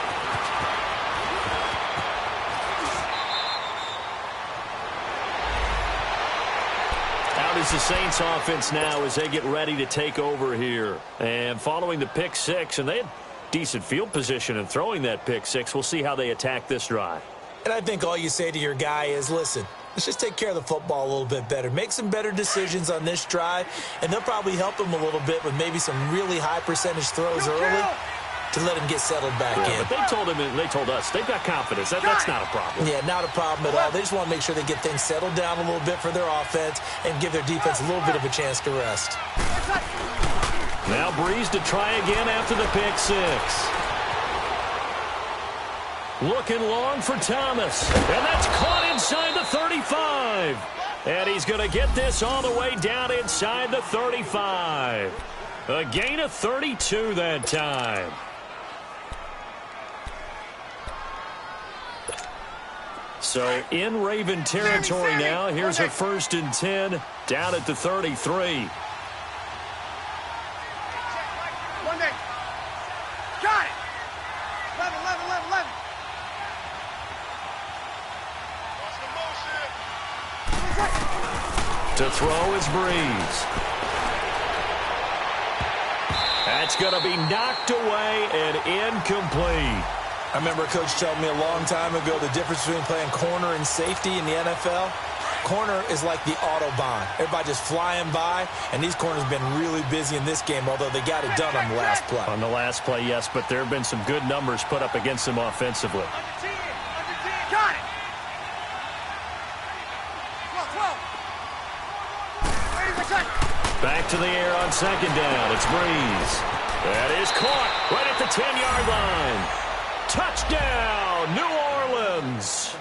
Speaker 1: Out is the Saints offense now as they get ready to take over here. And following the pick six, and they had decent field position in throwing that pick six. We'll see how they attack this drive.
Speaker 2: And I think all you say to your guy is, listen, let's just take care of the football a little bit better. Make some better decisions on this drive, and they'll probably help him a little bit with maybe some really high percentage throws early to let him get settled back in.
Speaker 1: But they told us they've got confidence. That's not a problem.
Speaker 2: Yeah, not a problem at all. They just want to make sure they get things settled down a little bit for their offense and give their defense a little bit of a chance to rest.
Speaker 1: Now Breeze to try again after the pick six. Looking long for Thomas. And that's caught inside the 35. And he's going to get this all the way down inside the 35. A gain of 32 that time. So in Raven territory now. Here's a 1st and 10 down at the 33.
Speaker 3: Got it. 11.
Speaker 1: To throw is Breeze. That's going to be knocked away and incomplete.
Speaker 2: I remember a coach telling me a long time ago the difference between playing corner and safety in the NFL. Corner is like the Autobahn. Everybody just flying by, and these corners have been really busy in this game, although they got it done on the last play.
Speaker 1: On the last play, yes, but there have been some good numbers put up against them offensively.
Speaker 3: Got it. 12.
Speaker 1: Back to the air on second down. It's Breeze. That is caught right at the 10-yard line. Touchdown, New Orleans.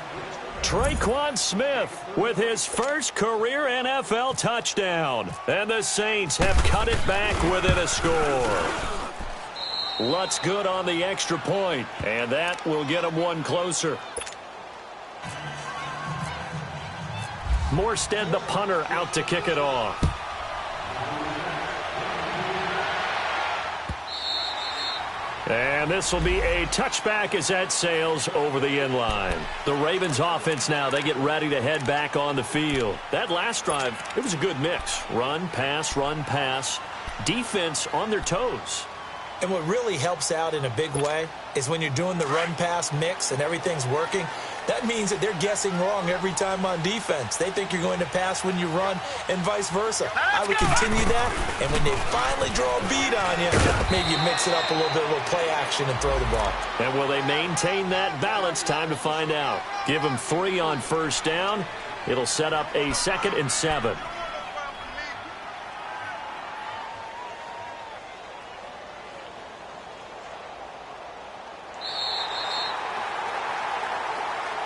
Speaker 1: Traquan Smith with his first career NFL touchdown. And the Saints have cut it back within a score. Lutz good on the extra point, and that will get them one closer. Morstead, the punter, out to kick it off. And this will be a touchback as that sails over the end line. The Ravens offense now, they get ready to head back on the field. That last drive, it was a good mix. Run, pass. Defense on their toes.
Speaker 2: And what really helps out in a big way is when you're doing the run-pass mix and everything's working, that means that they're guessing wrong every time on defense. They think you're going to pass when you run and vice versa. I would continue that, and when they finally draw a beat on you, maybe you mix it up a little bit, a little play action and throw the ball.
Speaker 1: And will they maintain that balance? Time to find out. Give them 3 on first down. It'll set up a 2nd and 7.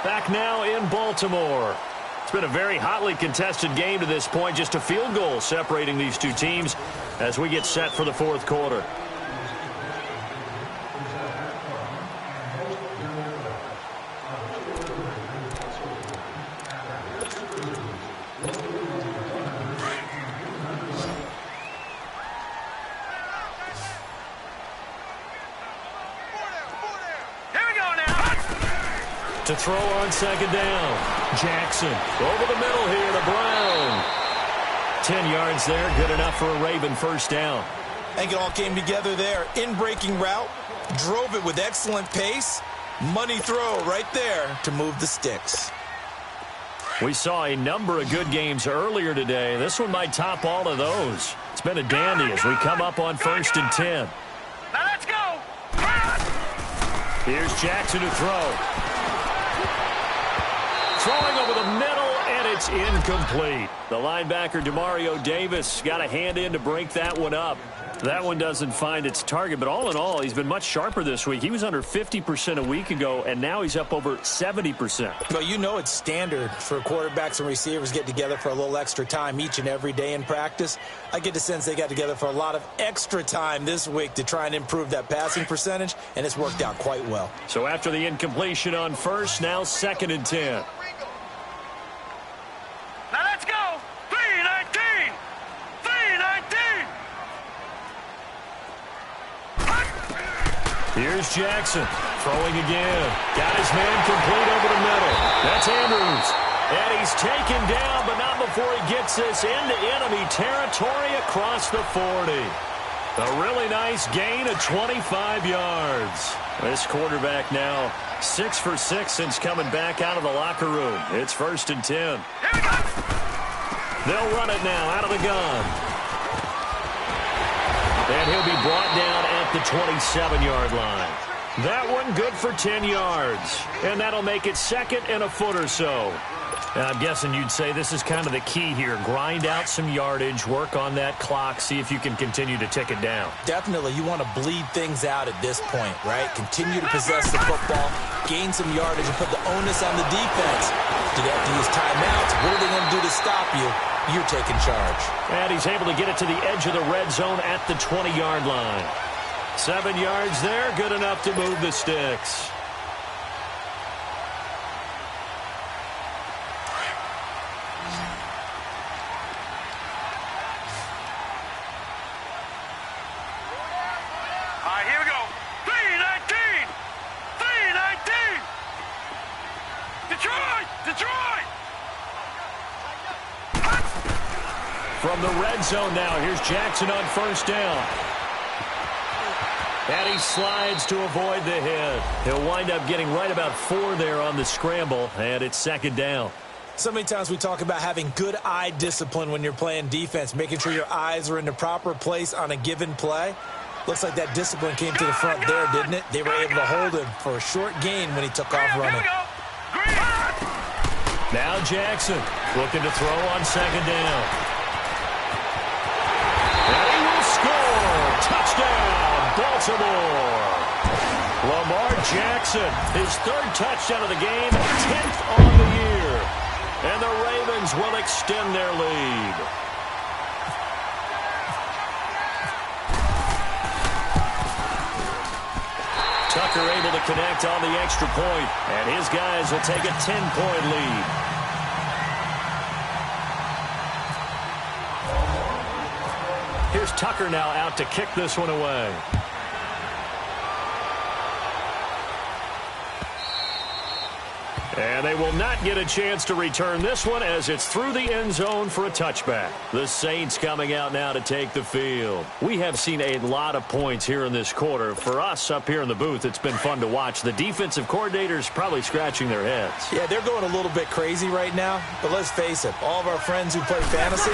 Speaker 1: Back now in Baltimore. It's been a very hotly contested game to this point. Just a field goal separating these two teams as we get set for the 4th quarter. To throw on second down. Jackson over the middle here to Brown. 10 yards there, good enough for a Raven first down.
Speaker 2: I think it all came together there. In-breaking route, drove it with excellent pace. Money throw right there to move the sticks.
Speaker 1: We saw a number of good games earlier today. This one might top all of those. It's been a dandy as we come up on 1st and 10.
Speaker 3: Now let's go.
Speaker 1: Here's Jackson to throw. Throwing over the middle, and it's incomplete. The linebacker, Demario Davis, got a hand in to break that one up. That one doesn't find its target, but all in all, he's been much sharper this week. He was under 50% a week ago, and now he's up over 70%.
Speaker 2: Well, you know it's standard for quarterbacks and receivers get together for a little extra time each and every day in practice. I get the sense they got together for a lot of extra time this week to try and improve that passing percentage, and it's worked out quite well.
Speaker 1: So after the incompletion on first, now 2nd and 10.
Speaker 3: Now let's go. 3-19. 3-19.
Speaker 1: Here's Jackson throwing again. Got his man complete over the middle. That's Andrews. And he's taken down, but not before he gets this into enemy territory across the 40. A really nice gain of 25 yards. This quarterback now 6 for 6 since coming back out of the locker room. It's 1st and 10.
Speaker 3: Here we go.
Speaker 1: They'll run it now out of the gun. And he'll be brought down at the 27-yard line. That one good for 10 yards. And that'll make it 2nd and a foot or so. And I'm guessing you'd say this is kind of the key here. Grind out some yardage, work on that clock, see if you can continue to tick it down.
Speaker 2: Definitely, you want to bleed things out at this point, right? Continue to possess the football, gain some yardage, and put the onus on the defense. Do they have to use timeouts? What are they going to do to stop you? You're taking charge.
Speaker 1: And he's able to get it to the edge of the red zone at the 20-yard line. 7 yards there, good enough to move the sticks.
Speaker 3: All right, here we go. 3-19. 3-19. Detroit. Detroit.
Speaker 1: From the red zone now, here's Jackson on first down. And he slides to avoid the hit. He'll wind up getting right about 4 there on the scramble, and it's 2nd down.
Speaker 2: So many times we talk about having good eye discipline when you're playing defense, making sure your eyes are in the proper place on a given play. Looks like that discipline came to the front there, didn't it? They were able to hold him for a short gain when he took off running.
Speaker 1: Now Jackson looking to throw on 2nd down. And he will score. Touchdown, Baltimore. Lamar Jackson, his 3rd touchdown of the game, 10th on the year. And the Ravens will extend their lead. Tucker able to connect on the extra point, and his guys will take a 10-point lead. Here's Tucker now out to kick this one away. And they will not get a chance to return this one as it's through the end zone for a touchback. The Saints coming out now to take the field. We have seen a lot of points here in this quarter. For us up here in the booth, it's been fun to watch. The defensive coordinators probably scratching their heads.
Speaker 2: Yeah, they're going a little bit crazy right now. But let's face it, all of our friends who play fantasy,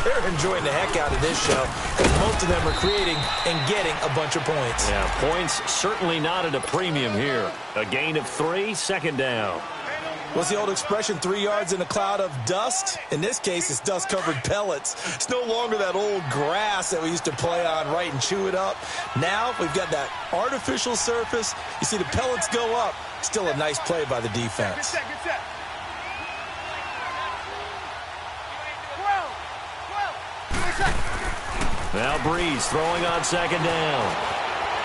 Speaker 2: they're enjoying the heck out of this show because most of them are creating and getting a bunch of points.
Speaker 1: Yeah, points certainly not at a premium here. A gain of 3, 2nd down.
Speaker 2: What's the old expression, 3 yards in a cloud of dust? In this case, it's dust-covered pellets. It's no longer that old grass that we used to play on, right, and chew it up. Now we've got that artificial surface. You see the pellets go up. Still a nice play by the defense.
Speaker 3: Get set.
Speaker 1: Now Breeze throwing on 2nd down.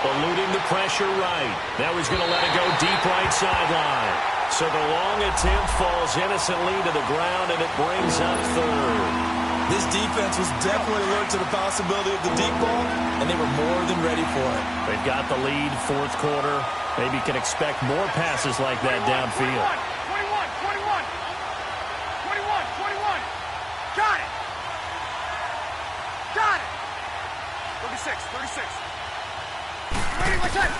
Speaker 1: Eluding the pressure right. Now he's going to let it go deep right sideline. So the long attempt falls innocently to the ground, and it brings up 3rd.
Speaker 2: This defense was definitely alert to the possibility of the deep ball, and they were more than ready for it.
Speaker 1: They've got the lead, fourth quarter. Maybe can expect more passes like that downfield.
Speaker 3: 21. Got it. 36. Ready, my time.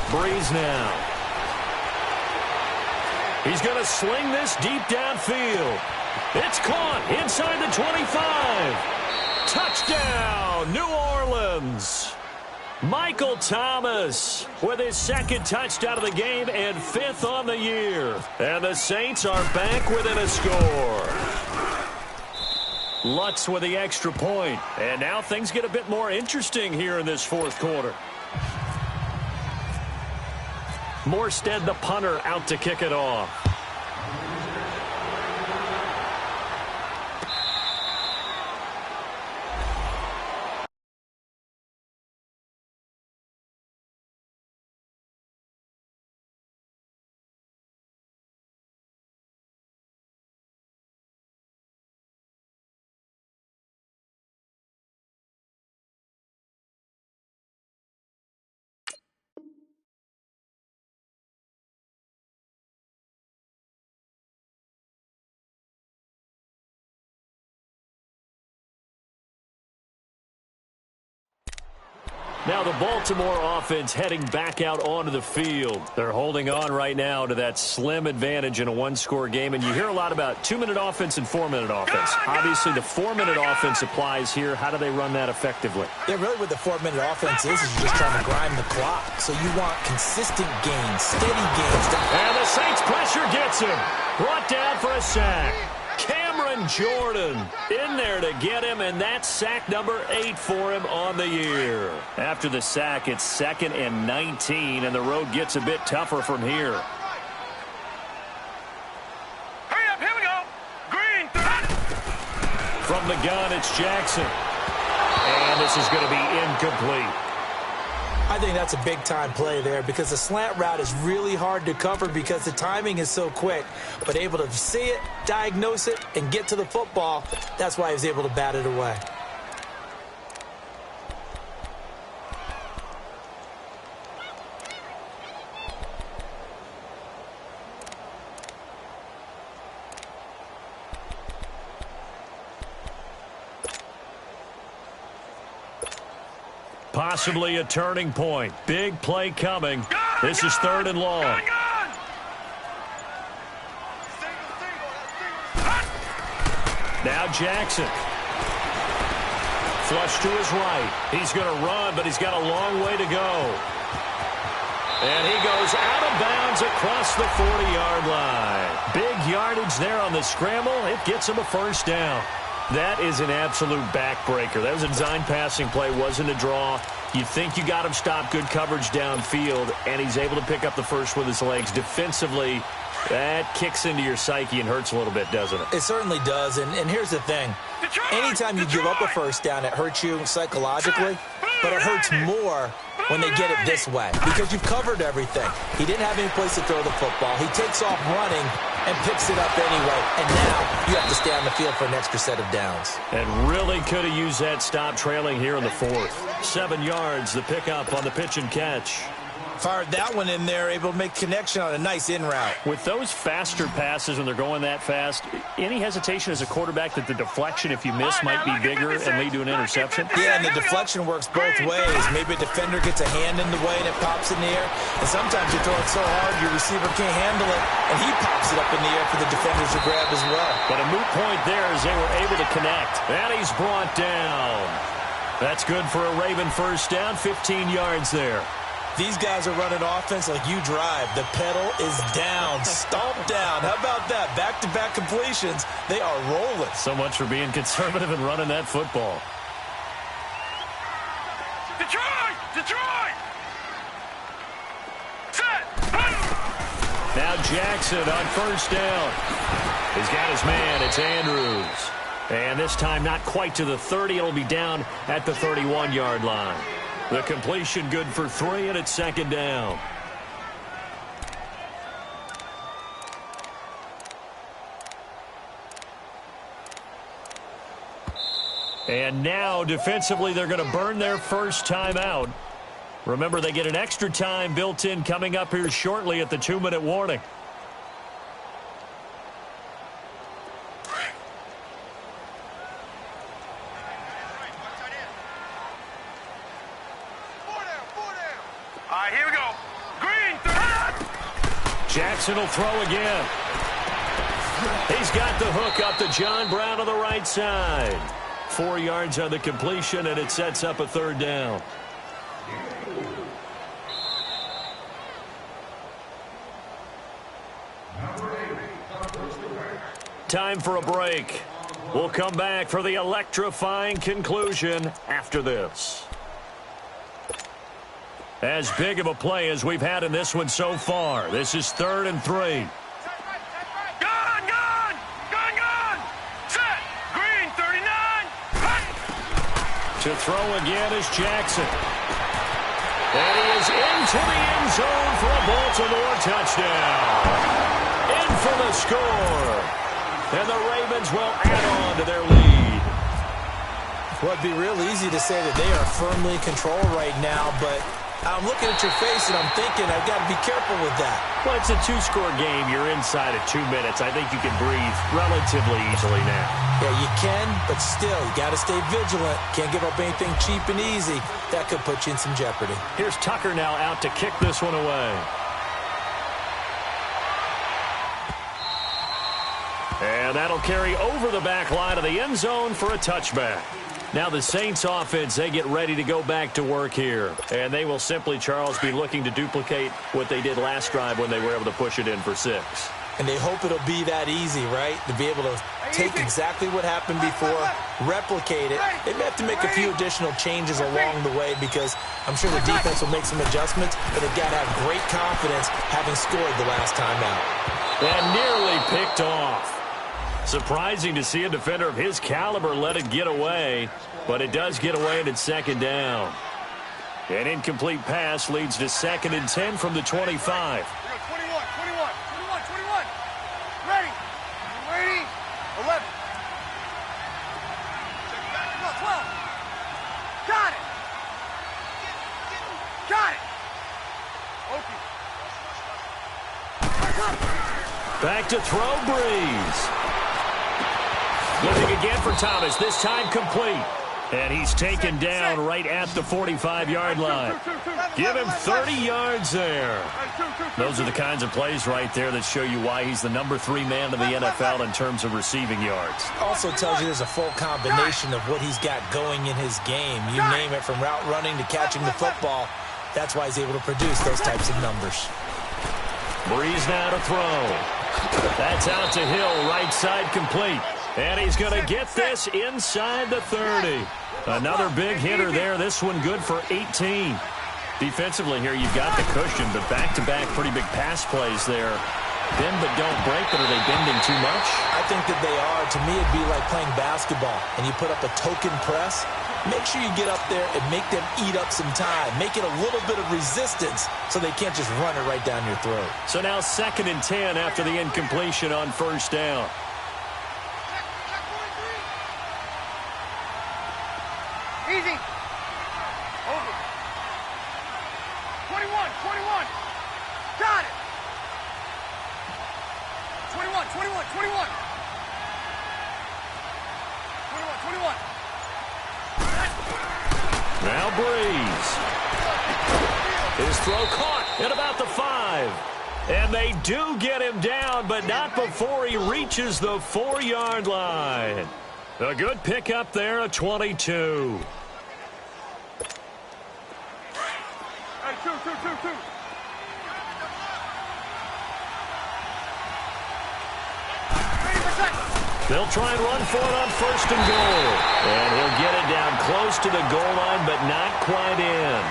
Speaker 1: Breeze now. He's going to sling this deep downfield. It's caught inside the 25. Touchdown, New Orleans. Michael Thomas with his second touchdown of the game and fifth on the year. And the Saints are back within a score. Lutz with the extra point. And now things get a bit more interesting here in this fourth quarter. Morstead, the punter, out to kick it off. Now the Baltimore offense heading back out onto the field. They're holding on right now to that slim advantage in a one-score game. And you hear a lot about 2-minute offense and 4-minute offense. Obviously, the 4-minute offense applies here. How do they run that effectively?
Speaker 2: Yeah, really what the 4-minute offense is you're just trying to grind the clock. So you want consistent gains, steady gains.
Speaker 1: And the Saints pressure gets him. Brought down for a sack. Cameron Jordan in there to get him, and that's sack number 8 for him on the year. After the sack, it's 2nd and 19, and the road gets a bit tougher from here.
Speaker 3: Hurry up, here we go. Green.
Speaker 1: From the gun, it's Jackson. And this is going to be incomplete.
Speaker 2: I think that's a big-time play there because the slant route is really hard to cover because the timing is so quick. But able to see it, diagnose it, and get to the football, that's why he was able to bat it away.
Speaker 1: Possibly a turning point. Big play coming. This is 3rd and long. Now Jackson. Flush to his right. He's going to run, but he's got a long way to go. And he goes out of bounds across the 40-yard line. Big yardage there on the scramble. It gets him a first down. That is an absolute backbreaker. That was a design passing play, wasn't a draw. You think you got him stopped, good coverage downfield, and he's able to pick up the first with his legs. Defensively, that kicks into your psyche and hurts a little bit, doesn't it?
Speaker 2: It certainly does, and here's the thing. Anytime you give up a first down, it hurts you psychologically, but it hurts more when they get it this way because you've covered everything. He didn't have any place to throw the football. He takes off running and picks it up anyway, and now you have to stay on the field for an extra set of downs.
Speaker 1: And really could have used that stop trailing here in the 4th. 7 yards, the pickup on the pitch and catch.
Speaker 2: Fired that one in there, able to make connection on a nice in route.
Speaker 1: With those faster passes when they're going that fast, any hesitation as a quarterback that the deflection, if you miss, might be bigger and lead to an interception?
Speaker 2: Yeah, and the deflection works both ways. Maybe a defender gets a hand in the way and it pops in the air. And sometimes you throw it so hard your receiver can't handle it, and he pops it up in the air for the defenders to grab as well.
Speaker 1: But a moot point there as they were able to connect. And he's brought down. That's good for a Raven first down, 15 yards there.
Speaker 2: These guys are running offense like you drive. The pedal is down, stomped down. How about that? Back-to-back completions. They are rolling.
Speaker 1: So much for being conservative and running that football.
Speaker 3: Detroit! Set!
Speaker 1: Now Jackson on first down. He's got his man. It's Andrews. And this time not quite to the 30. It'll be down at the 31-yard line. The completion good for 3, and it's 2nd down. And now, defensively, they're going to burn their first timeout. Remember, they get an extra time built in coming up here shortly at the 2-minute warning.
Speaker 3: All right, here we go. Green, 30.
Speaker 1: Jackson will throw again. He's got the hook up to John Brown on the right side. 4 yards on the completion, and it sets up a third down. Time for a break. We'll come back for the electrifying conclusion after this. As big of a play as we've had in this one so far. This is 3rd and 3. To throw again is Jackson. And he is into the end zone for a Baltimore touchdown. In for the score. And the Ravens will add on to their lead.
Speaker 2: Well, it'd be real easy to say that they are firmly in control right now, but I'm looking at your face and I'm thinking I've got to be careful with that.
Speaker 1: Well, it's a 2-score game. You're inside of 2 minutes. I think you can breathe relatively easily now.
Speaker 2: Yeah, you can, but still, you got to stay vigilant. Can't give up anything cheap and easy. That could put you in some jeopardy.
Speaker 1: Here's Tucker now out to kick this one away. And that'll carry over the back line of the end zone for a touchback. Now the Saints offense, they get ready to go back to work here. And they will simply, Charles, be looking to duplicate what they did last drive when they were able to push it in for 6.
Speaker 2: And they hope it'll be that easy, right? To be able to take exactly what happened before, replicate it. They may have to make a few additional changes along the way because I'm sure the defense will make some adjustments, but they've got to have great confidence having scored the last time out.
Speaker 1: And nearly picked off. Surprising to see a defender of his caliber let it get away, but it does get away and it's 2nd down. An incomplete pass leads to 2nd and 10 from the 25.
Speaker 3: 21. Ready. 11. 12. Got it. Okay.
Speaker 1: Back to throw, Breeze. Looking again for Thomas, this time complete. And he's taken down right at the 45-yard line. Give him 30 yards there. Those are the kinds of plays right there that show you why he's the number 3 man in the NFL in terms of receiving yards.
Speaker 2: Also tells you there's a full combination of what he's got going in his game. You name it, from route running to catching the football. That's why he's able to produce those types of numbers.
Speaker 1: Breeze now to throw. That's out to Hill, right side complete. And he's going to get this inside the 30. Another big hitter there. This one good for 18. Defensively here, you've got the cushion, but back-to-back pretty big pass plays there. Bend but don't break, but are they bending too much?
Speaker 2: I think that they are. To me, it'd be like playing basketball, and you put up a token press. Make sure you get up there and make them eat up some time. Make it a little bit of resistance so they can't just run it right down your throat.
Speaker 1: So now 2nd and 10 after the incompletion on 1st down.
Speaker 3: Easy. Over. 21. Got it. 21. 21.
Speaker 1: Now Breeze. His throw caught at about the 5. And they do get him down, but not before he reaches the 4-yard line. A good pickup there, a 22.
Speaker 3: Hey, two.
Speaker 1: They'll try and run for it on 1st and goal. And he'll get it down close to the goal line, but not quite in.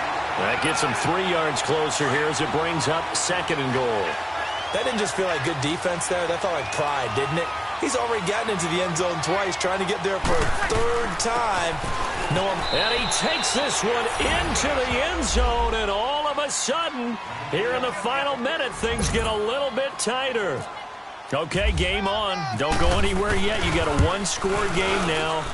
Speaker 1: That gets him 3 yards closer here as it brings up 2nd and goal.
Speaker 2: That didn't just feel like good defense there. That felt like pride, didn't it? He's already gotten into the end zone twice, trying to get there for a 3rd time.
Speaker 1: And he takes this one into the end zone, and all of a sudden, here in the final minute, things get a little bit tighter. Okay, game on. Don't go anywhere yet. You got a 1-score game now.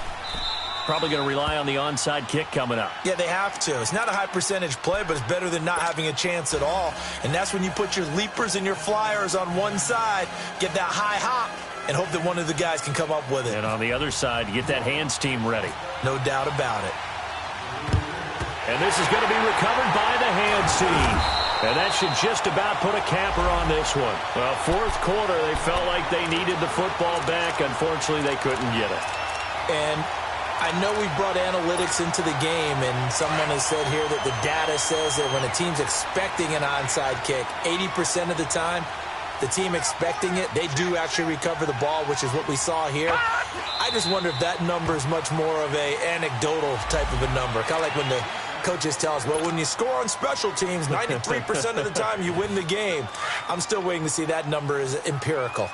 Speaker 1: Probably going to rely on the onside kick coming up.
Speaker 2: Yeah, they have to. It's not a high percentage play, but it's better than not having a chance at all. And that's when you put your leapers and your flyers on one side, get that high hop, and hope that one of the guys can come up with it.
Speaker 1: And on the other side, get that hands team ready.
Speaker 2: No doubt about it.
Speaker 1: And this is going to be recovered by the hands team. And that should just about put a capper on this one. Well, fourth quarter, they felt like they needed the football back. Unfortunately, they couldn't get it.
Speaker 2: And I know we brought analytics into the game, and someone has said here that the data says that when a team's expecting an onside kick, 80% of the time, the team expecting it, they do actually recover the ball, which is what we saw here. I just wonder if that number is much more of a anecdotal type of a number. Kind of like when the coaches tell us, well, when you score on special teams, 93% of the time you win the game. I'm still waiting to see that number is empirical.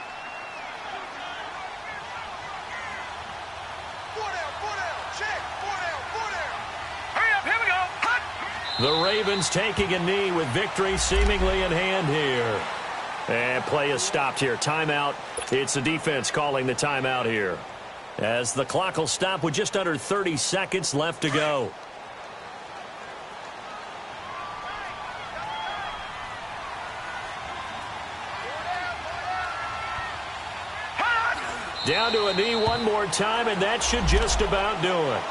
Speaker 1: The Ravens taking a knee with victory seemingly in hand here. And play is stopped here. Timeout. It's the defense calling the timeout here. As the clock will stop with just under 30 seconds left to go. Down to a knee one more time, and that should just about do it.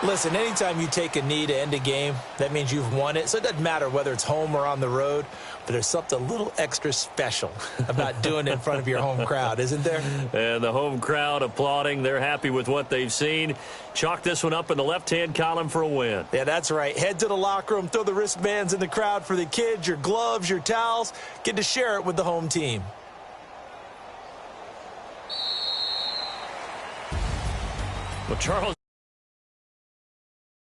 Speaker 2: Listen, anytime you take a knee to end a game, that means you've won it. So it doesn't matter whether it's home or on the road, but there's something a little extra special about doing it in front of your home crowd, isn't there?
Speaker 1: And the home crowd applauding. They're happy with what they've seen. Chalk this one up in the left-hand column for a win.
Speaker 2: Yeah, that's right. Head to the locker room, throw the wristbands in the crowd for the kids, your gloves, your towels. Get to share it with the home team.
Speaker 1: Well, Charles.